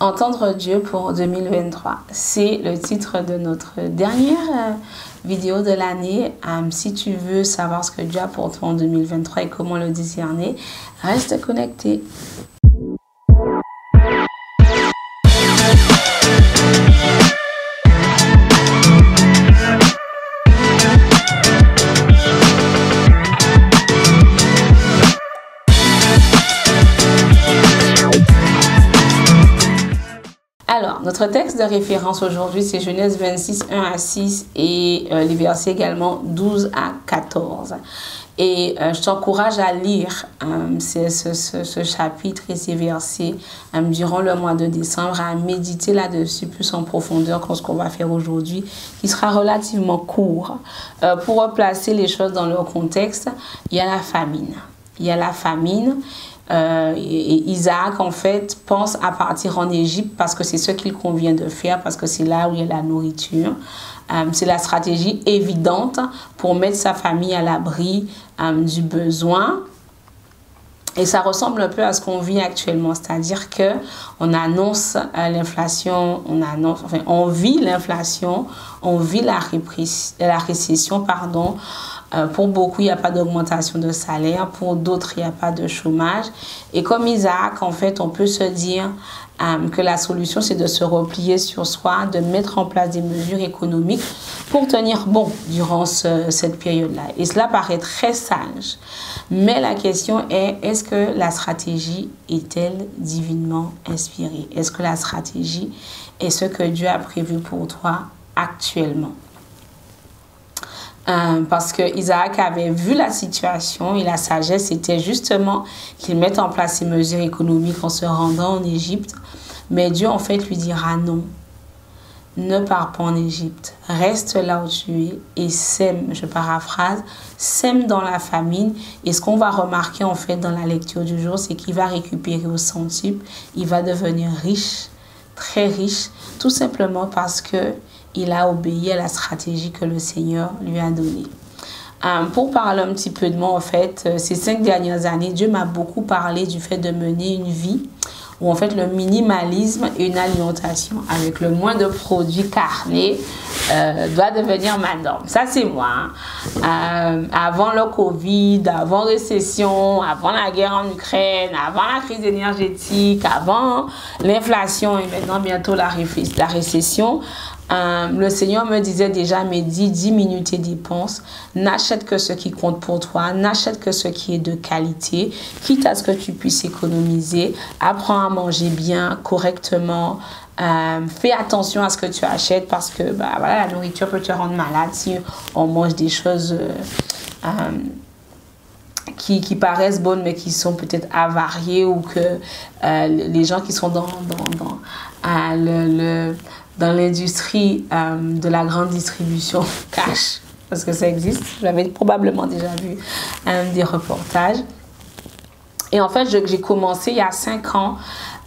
Entendre Dieu pour 2023, c'est le titre de notre dernière vidéo de l'année. Si tu veux savoir ce que Dieu a pour toi en 2023 et comment le discerner, reste connecté. Alors, notre texte de référence aujourd'hui, c'est Genèse 26, 1 à 6 et les versets également 12 à 14. Et je t'encourage à lire ce chapitre et ces versets durant le mois de décembre, à méditer là-dessus plus en profondeur que ce qu'on va faire aujourd'hui, qui sera relativement court. Pour replacer les choses dans leur contexte, il y a la famine. Il y a la famine. Et Isaac en fait pense à partir en Égypte parce que c'est ce qu'il convient de faire, parce que c'est là où il y a la nourriture. C'est la stratégie évidente pour mettre sa famille à l'abri du besoin. Et ça ressemble un peu à ce qu'on vit actuellement, c'est-à-dire que on annonce l'inflation, on vit l'inflation, on vit la récession, pardon. Pour beaucoup, il n'y a pas d'augmentation de salaire. Pour d'autres, il n'y a pas de chômage. Et comme Isaac, en fait, on peut se dire que la solution, c'est de se replier sur soi, de mettre en place des mesures économiques pour tenir bon durant cette période-là. Et cela paraît très sage. Mais la question est, est-ce que la stratégie est-elle divinement inspirée? Est-ce que la stratégie est ce que Dieu a prévu pour toi actuellement? Parce que Isaac avait vu la situation et la sagesse était justement qu'il mette en place ces mesures économiques en se rendant en Égypte. Mais Dieu en fait lui dira non, ne pars pas en Égypte, reste là où tu es et sème, je paraphrase, sème dans la famine. Et ce qu'on va remarquer en fait dans la lecture du jour, c'est qu'il va récupérer au centuple, il va devenir riche, très riche, tout simplement parce que il a obéi à la stratégie que le Seigneur lui a donnée. Pour parler un petit peu de moi, en fait, ces 5 dernières années, Dieu m'a beaucoup parlé du fait de mener une vie où, en fait, le minimalisme et une alimentation avec le moins de produits carnés doit devenir ma norme. Ça, c'est moi. Avant le Covid, avant récession, avant la guerre en Ukraine, avant la crise énergétique, avant l'inflation et maintenant bientôt la récession, le Seigneur me disait déjà, mais diminue tes dépenses, n'achète que ce qui compte pour toi, n'achète que ce qui est de qualité, quitte à ce que tu puisses économiser, apprends à manger bien, correctement, fais attention à ce que tu achètes parce que voilà, la nourriture peut te rendre malade si on mange des choses qui paraissent bonnes mais qui sont peut-être avariées ou que les gens qui sont dans l'industrie de la grande distribution cash, parce que ça existe, j'avais probablement déjà vu des reportages. Et en fait, j'ai commencé il y a 5 ans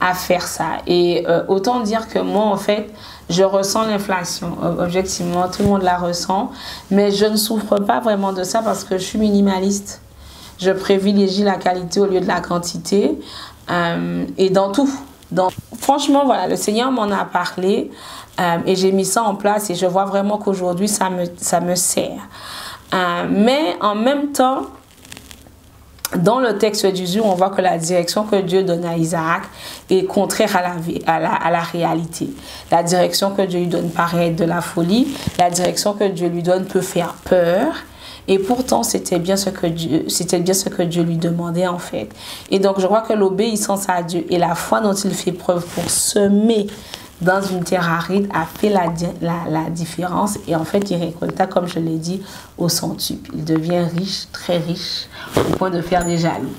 à faire ça. Et autant dire que moi, en fait, je ressens l'inflation. Objectivement, tout le monde la ressent. Mais je ne souffre pas vraiment de ça parce que je suis minimaliste. Je privilégie la qualité au lieu de la quantité. Et dans tout. Franchement, voilà, le Seigneur m'en a parlé et j'ai mis ça en place et je vois vraiment qu'aujourd'hui, ça me sert. Mais en même temps, dans le texte du jour, on voit que la direction que Dieu donne à Isaac est contraire à la réalité. La direction que Dieu lui donne paraît être de la folie. La direction que Dieu lui donne peut faire peur. Et pourtant, c'était bien ce que Dieu lui demandait en fait. Et donc, je crois que l'obéissance à Dieu et la foi dont il fait preuve pour semer dans une terre aride a fait la différence. Et en fait, il récolta, comme je l'ai dit, au centuple. Il devient riche, très riche, au point de faire des jaloux.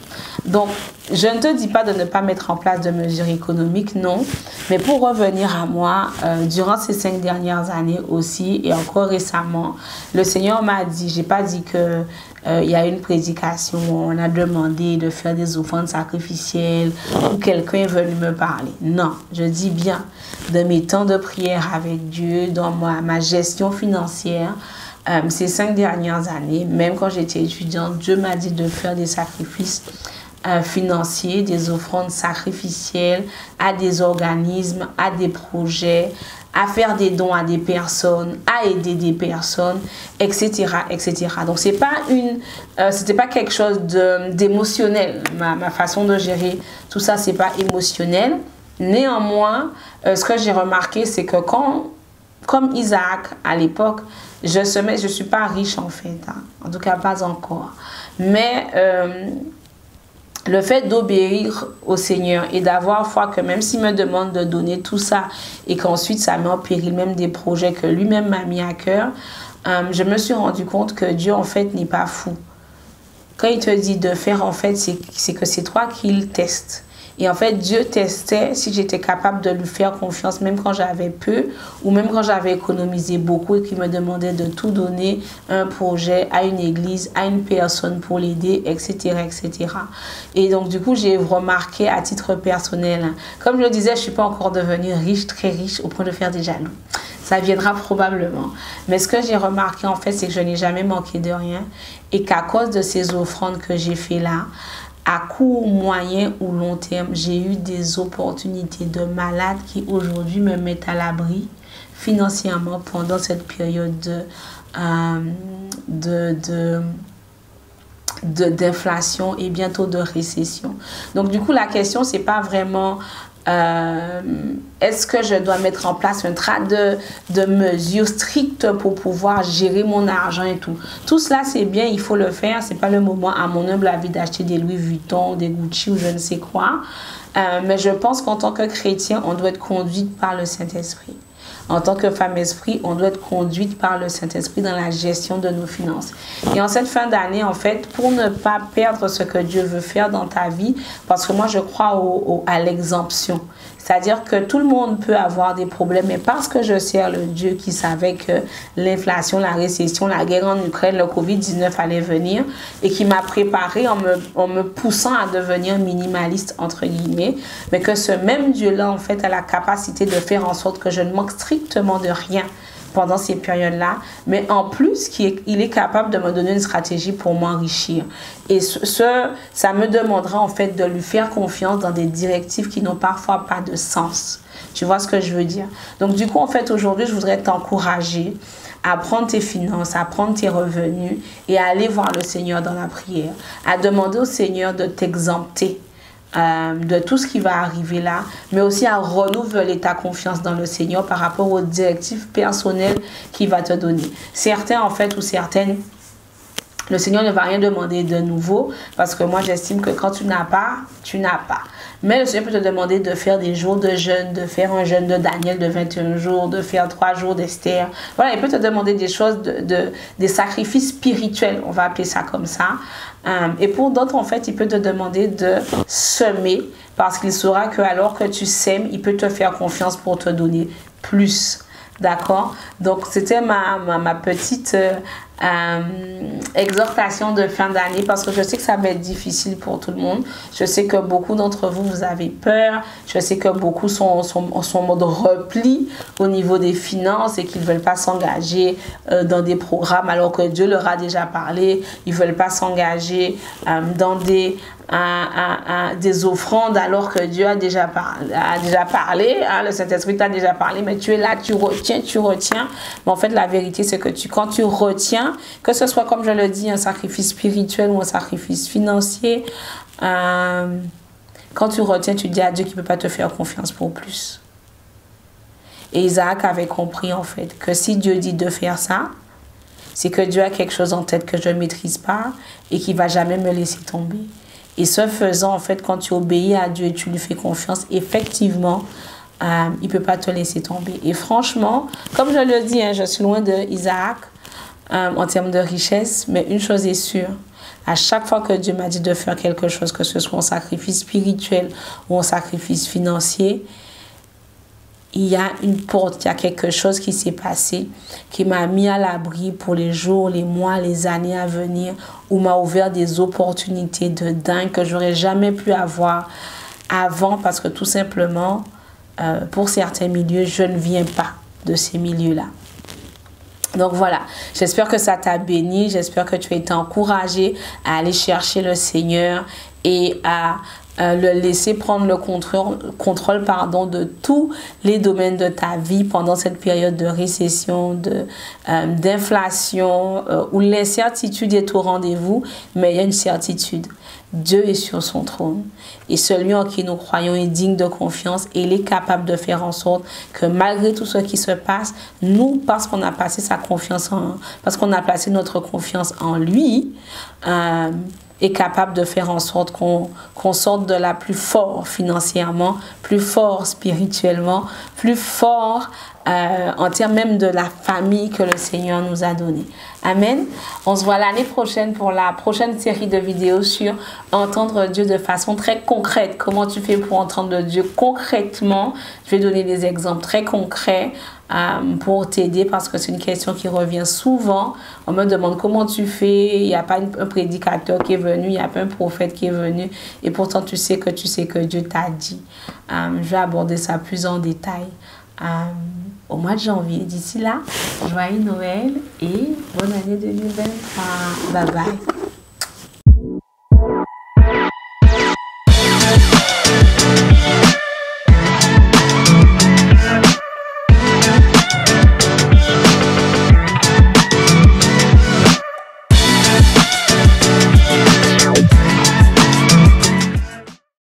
Donc, je ne te dis pas de ne pas mettre en place de mesures économiques, non. Mais pour revenir à moi, durant ces 5 dernières années aussi, et encore récemment, le Seigneur m'a dit, j'ai pas dit que il y a une prédication où on a demandé de faire des offrandes sacrificielles ou quelqu'un est venu me parler. Non, je dis bien de mes temps de prière avec Dieu, dans ma gestion financière. Ces 5 dernières années, même quand j'étais étudiante, Dieu m'a dit de faire des sacrifices financiers, des offrandes sacrificielles à des organismes, à des projets, à faire des dons à des personnes, à aider des personnes, etc., etc. Donc c'était pas quelque chose d'émotionnel. Ma façon de gérer tout ça, c'est pas émotionnel. Néanmoins, ce que j'ai remarqué, c'est que comme Isaac à l'époque, je suis pas riche en fait, hein. En tout cas pas encore. Mais le fait d'obéir au Seigneur et d'avoir foi que même s'il me demande de donner tout ça et qu'ensuite ça met en péril même des projets que lui-même m'a mis à cœur, je me suis rendu compte que Dieu en fait n'est pas fou. Quand il te dit de faire, en fait, c'est que c'est toi qui le testes. Et en fait, Dieu testait si j'étais capable de lui faire confiance, même quand j'avais peu, ou même quand j'avais économisé beaucoup et qu'il me demandait de tout donner à un projet, à une église, à une personne pour l'aider, etc., etc. Et donc, du coup, j'ai remarqué à titre personnel, hein, comme je le disais, je ne suis pas encore devenue riche, très riche, au point de faire des jaloux. Ça viendra probablement. Mais ce que j'ai remarqué, en fait, c'est que je n'ai jamais manqué de rien et qu'à cause de ces offrandes que j'ai fait là, à court, moyen ou long terme, j'ai eu des opportunités de malades qui aujourd'hui me mettent à l'abri financièrement pendant cette période d'inflation et bientôt de récession. Donc du coup, la question, c'est pas vraiment est-ce que je dois mettre en place un tas de mesures strictes pour pouvoir gérer mon argent et tout. Tout cela, c'est bien, il faut le faire. C'est pas le moment, à mon humble avis, d'acheter des Louis Vuitton, des Gucci ou je ne sais quoi. Mais je pense qu'en tant que chrétien, on doit être conduite par le Saint-Esprit. En tant que femme esprit, on doit être conduite par le Saint-Esprit dans la gestion de nos finances. Et en cette fin d'année, en fait, pour ne pas perdre ce que Dieu veut faire dans ta vie, parce que moi, je crois à l'exemption. C'est-à-dire que tout le monde peut avoir des problèmes, mais parce que je sers le Dieu qui savait que l'inflation, la récession, la guerre en Ukraine, le Covid-19 allait venir et qui m'a préparé en me poussant à devenir minimaliste, entre guillemets, mais que ce même Dieu-là, en fait, a la capacité de faire en sorte que je ne manque strictement de rien pendant ces périodes-là, mais en plus, il est capable de me donner une stratégie pour m'enrichir. Et ça me demandera en fait de lui faire confiance dans des directives qui n'ont parfois pas de sens. Tu vois ce que je veux dire? Donc du coup, en fait, aujourd'hui, je voudrais t'encourager à prendre tes finances, à prendre tes revenus et à aller voir le Seigneur dans la prière, à demander au Seigneur de t'exempter de tout ce qui va arriver là, mais aussi à renouveler ta confiance dans le Seigneur par rapport aux directives personnelles qu'il va te donner. Certains, en fait, ou certaines, le Seigneur ne va rien demander de nouveau parce que moi, j'estime que quand tu n'as pas, tu n'as pas. Mais le Seigneur peut te demander de faire des jours de jeûne, de faire un jeûne de Daniel de 21 jours, de faire 3 jours d'Esther. Voilà, il peut te demander des choses, des sacrifices spirituels, on va appeler ça comme ça. Et pour d'autres, en fait, il peut te demander de semer parce qu'il saura que alors que tu sèmes, il peut te faire confiance pour te donner plus. D'accord? Donc, c'était ma petite exhortation de fin d'année parce que je sais que ça va être difficile pour tout le monde. Je sais que beaucoup d'entre vous, vous avez peur. Je sais que beaucoup sont en mode repli au niveau des finances et qu'ils ne veulent pas s'engager dans des programmes alors que Dieu leur a déjà parlé. Ils ne veulent pas s'engager dans des offrandes alors que Dieu a déjà parlé, hein, le Saint-Esprit t'a déjà parlé, mais tu es là, tu retiens. Mais en fait, la vérité, c'est que quand tu retiens, que ce soit, comme je le dis, un sacrifice spirituel ou un sacrifice financier, quand tu retiens, tu dis à Dieu qu'il ne peut pas te faire confiance pour plus. Et Isaac avait compris, en fait, que si Dieu dit de faire ça, c'est que Dieu a quelque chose en tête que je ne maîtrise pas et qu'il ne va jamais me laisser tomber. Et ce faisant, en fait, quand tu obéis à Dieu et tu lui fais confiance, effectivement, il ne peut pas te laisser tomber. Et franchement, comme je le dis, hein, je suis loin d'Isaac en termes de richesse, mais une chose est sûre, à chaque fois que Dieu m'a dit de faire quelque chose, que ce soit un sacrifice spirituel ou un sacrifice financier, il y a une porte, il y a quelque chose qui s'est passé, qui m'a mis à l'abri pour les jours, les mois, les années à venir, où m'a ouvert des opportunités de dingue que j'aurais jamais pu avoir avant parce que tout simplement, pour certains milieux, je ne viens pas de ces milieux-là. Donc voilà, j'espère que ça t'a béni, j'espère que tu as été encouragé à aller chercher le Seigneur et à le laisser prendre le contrôle de tous les domaines de ta vie pendant cette période de récession, d'inflation, où l'incertitude est au rendez-vous, mais il y a une certitude. Dieu est sur son trône et celui en qui nous croyons est digne de confiance et il est capable de faire en sorte que malgré tout ce qui se passe, nous, parce qu'on a placé parce qu'on a placé notre confiance en lui, est capable de faire en sorte qu'on sorte de là plus fort financièrement, plus fort spirituellement, plus fort en termes même de la famille que le Seigneur nous a donnée. Amen. On se voit l'année prochaine pour la prochaine série de vidéos sur entendre Dieu de façon très concrète. Comment tu fais pour entendre Dieu concrètement? Je vais donner des exemples très concrets pour t'aider parce que c'est une question qui revient souvent. On me demande comment tu fais. Il n'y a pas un prédicateur qui est venu, il n'y a pas un prophète qui est venu et pourtant tu sais que Dieu t'a dit. Je vais aborder ça plus en détail au mois de janvier. D'ici là, joyeux Noël et bonne année 2023. Bye bye.